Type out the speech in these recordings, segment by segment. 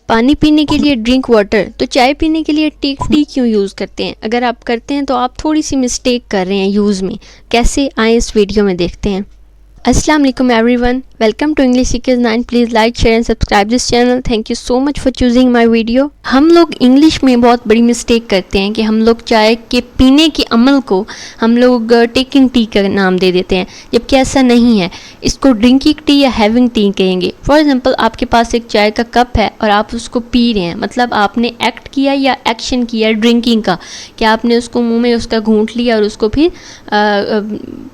पानी पीने के लिए ड्रिंक वाटर, तो चाय पीने के लिए टेक टी क्यों यूज़ करते हैं? अगर आप करते हैं तो आप थोड़ी सी मिस्टेक कर रहे हैं यूज़ में। कैसे, आए इस वीडियो में देखते हैं। अस्सलाम वालेकुम everyone, welcome to English seekers 9। Please like, share and subscribe this channel. Thank you so much for choosing my video. हम लोग इंग्लिश में बहुत बड़ी मिस्टेक करते हैं कि हम लोग चाय के पीने के अमल को हम लोग टेकिंग टी का नाम दे देते हैं, जबकि ऐसा नहीं है। इसको ड्रिंकिंग टी या हैविंग टी कहेंगे। फॉर एग्जांपल, आपके पास एक चाय का कप है और आप उसको पी रहे हैं, मतलब आपने एक्ट किया या एक्शन किया ड्रिंकिंग का, कि आपने उसको मुंह में उसका घूंट लिया और उसको फिर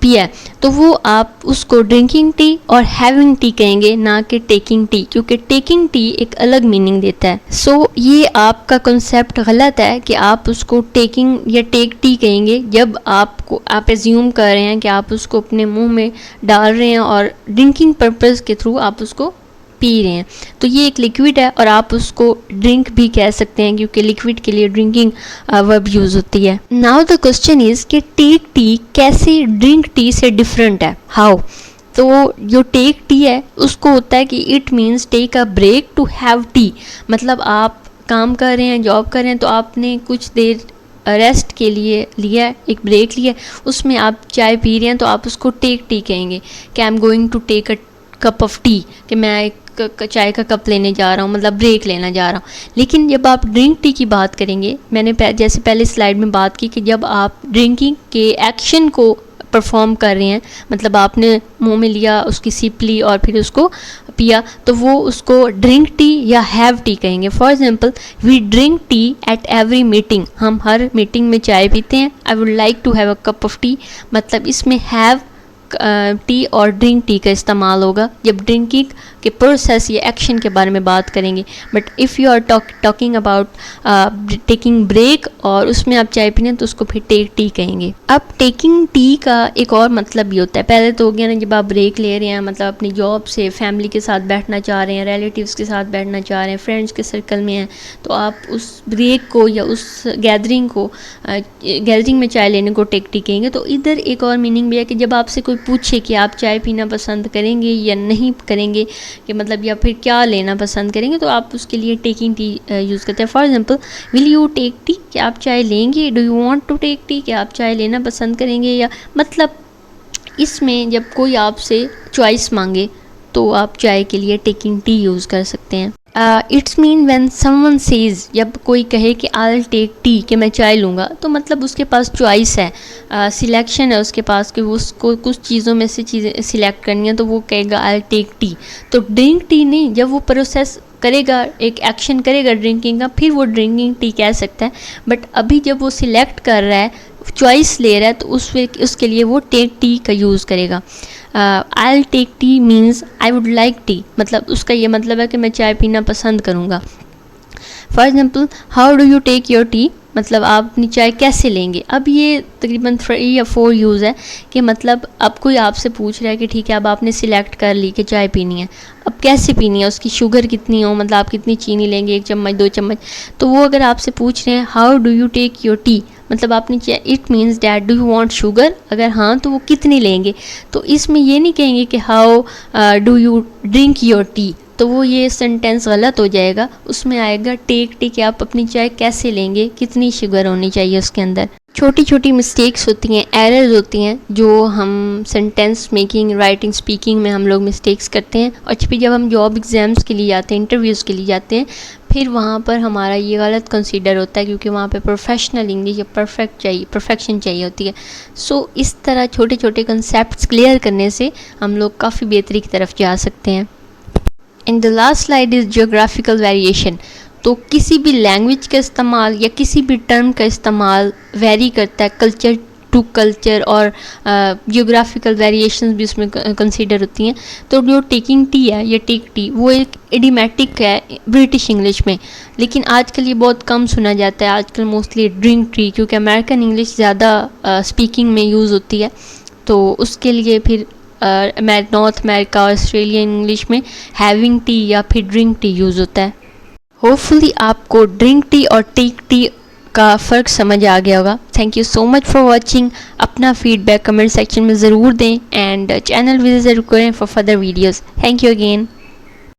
पिया, तो वो आप उसको ड्रिंकिंग टी और हैविंग टी कहेंगे, ना कि टेकिंग टी, क्योंकि टेकिंग टी एक अलग मीनिंग देता है। सो ये आपका कॉन्सेप्ट गलत है कि आप उसको टेकिंग या टेक टी कहेंगे जब आप एज्यूम कर रहे हैं कि आप उसको अपने मुंह में डाल रहे हैं और ड्रिंकिंग पर्पस के थ्रू आप उसको पी रहे हैं। तो ये एक लिक्विड है और आप उसको ड्रिंक भी कह सकते हैं, क्योंकि लिक्विड के लिए ड्रिंकिंग वर्ब यूज़ होती है। नाउ द क्वेश्चन इज़ कि टेक टी कैसे ड्रिंक टी से डिफरेंट है, हाउ? तो जो टेक टी है उसको होता है कि it means take a break to have tea, मतलब आप काम कर रहे हैं, जॉब कर रहे हैं, तो आपने कुछ देर रेस्ट के लिए लिया, एक ब्रेक लिया, उसमें आप चाय पी रहे हैं, तो आप उसको टेक टी कहेंगे कि I am going to take a cup of tea, कि मैं एक चाय का कप लेने जा रहा हूँ, मतलब ब्रेक लेना जा रहा हूँ। लेकिन जब आप ड्रिंक टी की बात करेंगे, मैंने जैसे पहले स्लाइड में बात की कि जब आप ड्रिंकिंग के एक्शन को परफॉर्म कर रहे हैं, मतलब आपने मुंह में लिया, उसकी सिप ली और फिर उसको पिया, तो वो उसको ड्रिंक टी या हैव टी कहेंगे। For example, we drink tea at every meeting, हम हर मीटिंग में चाय पीते हैं। I would like to have a cup of tea, मतलब इसमें हैव टी और ड्रिंक टी का इस्तेमाल होगा जब ड्रिंकिंग के प्रोसेस या एक्शन के बारे में बात करेंगे। But if you are talking about taking break और उसमें आप चाय पीने, तो उसको फिर टेक टी कहेंगे। अब टेकिंग टी का एक और मतलब भी होता है। पहले तो हो गया ना, जब आप ब्रेक ले रहे हैं, मतलब अपनी जॉब से फैमिली के साथ बैठना चाह रहे हैं, रिलेटिव्स के साथ बैठना चाह रहे हैं, फ्रेंड्स के सर्कल में हैं, तो आप उस ब्रेक को या उस गैदरिंग में चाय लेने को टेक टी कहेंगे। तो इधर एक और मीनिंग भी है कि जब आपसे कोई पूछे कि आप चाय पीना पसंद करेंगे या नहीं करेंगे, कि मतलब या फिर क्या लेना पसंद करेंगे, तो आप उसके लिए टेकिंग टी यूज़ करते हैं। For example, will you take tea, कि आप चाय लेंगे, do you want to take tea, कि आप चाय लेना पसंद करेंगे, या मतलब इसमें जब कोई आपसे चॉइस मांगे तो आप चाय के लिए टेकिंग टी यूज़ कर सकते हैं। It's mean when someone says, जब कोई कहे कि आई विल टेक टी, कि मैं चाय लूँगा, तो मतलब उसके पास चॉइस है, सिलेक्शन है उसके पास, कि वो उसको कुछ चीज़ों में से चीज़ें सिलेक्ट करनी है, तो वो कहेगा आई विल टेक टी। तो ड्रिंक टी नहीं, जब वो प्रोसेस करेगा, एक एक्शन करेगा ड्रिंकिंग का, फिर वो ड्रिंकिंग टी कह सकता है। बट अभी जब वो सिलेक्ट कर रहा है, चॉइस ले रहा है, तो उसके लिए वो टेक टी का यूज़ करेगा। I will take tea means I would like tea, मतलब उसका ये मतलब है कि मैं चाय पीना पसंद करूँगा। For example, how do you take your tea, मतलब आप अपनी चाय कैसे लेंगे। अब ये तकरीबन 3 या 4 यूज़ है, कि मतलब अब कोई आपसे पूछ रहा है कि ठीक है, अब आपने सिलेक्ट कर ली कि चाय पीनी है, अब कैसे पीनी है, उसकी शुगर कितनी हो, मतलब आप कितनी चीनी लेंगे, 1 चम्मच 2 चम्मच। तो वो अगर आपसे पूछ रहे हैं how do you take your tea, मतलब आपने चाय, it means that do you want sugar, अगर हाँ तो वो कितनी लेंगे। तो इसमें ये नहीं कहेंगे कि how do you drink your T, तो वो ये सेंटेंस गलत हो जाएगा। उसमें आएगा टेक टी, कि आप अपनी चाय कैसे लेंगे, कितनी शुगर होनी चाहिए उसके अंदर। छोटी छोटी मिस्टेक्स होती हैं, एरर्स होती हैं, जो हम सेंटेंस मेकिंग, राइटिंग, स्पीकिंग में हम लोग मिस्टेक्स करते हैं। और फिर जब हम जॉब एग्ज़ाम्स के लिए जाते हैं, इंटरव्यूज़ के लिए जाते हैं, फिर वहाँ पर हमारा ये गलत कंसीडर होता है, क्योंकि वहाँ पे प्रोफेशनल इंग्लिश या परफेक्शन चाहिए होती है। सो इस तरह छोटे छोटे कंसेप्ट्स क्लियर करने से हम लोग काफ़ी बेहतरी की तरफ जा सकते हैं। In the last slide is geographical variation. तो किसी भी लैंग्वेज का इस्तेमाल या किसी भी टर्म का इस्तेमाल वेरी करता है कल्चर टू कल्चर, और जियोग्राफिकल वेरिएशंस भी उसमें कंसीडर होती हैं। तो जो टेकिंग टी है या टेक टी, वो एक इडियोमैटिक है ब्रिटिश इंग्लिश में, लेकिन आजकल ये बहुत कम सुना जाता है। आजकल मोस्टली ड्रिंक टी, क्योंकि अमेरिकन इंग्लिश ज़्यादा स्पीकिंग में यूज़ होती है, तो उसके लिए फिर नॉर्थ अमेरिका और ऑस्ट्रेलियन इंग्लिश में हैविंग टी या फिर ड्रिंक टी यूज़ होता है। होपफुली आपको ड्रिंक टी और टेक टी का फ़र्क समझ आ गया होगा। Thank you so much for watching. अपना फीडबैक कमेंट सेक्शन में ज़रूर दें एंड चैनल विजिट ज़रूर करें for further videos. Thank you again.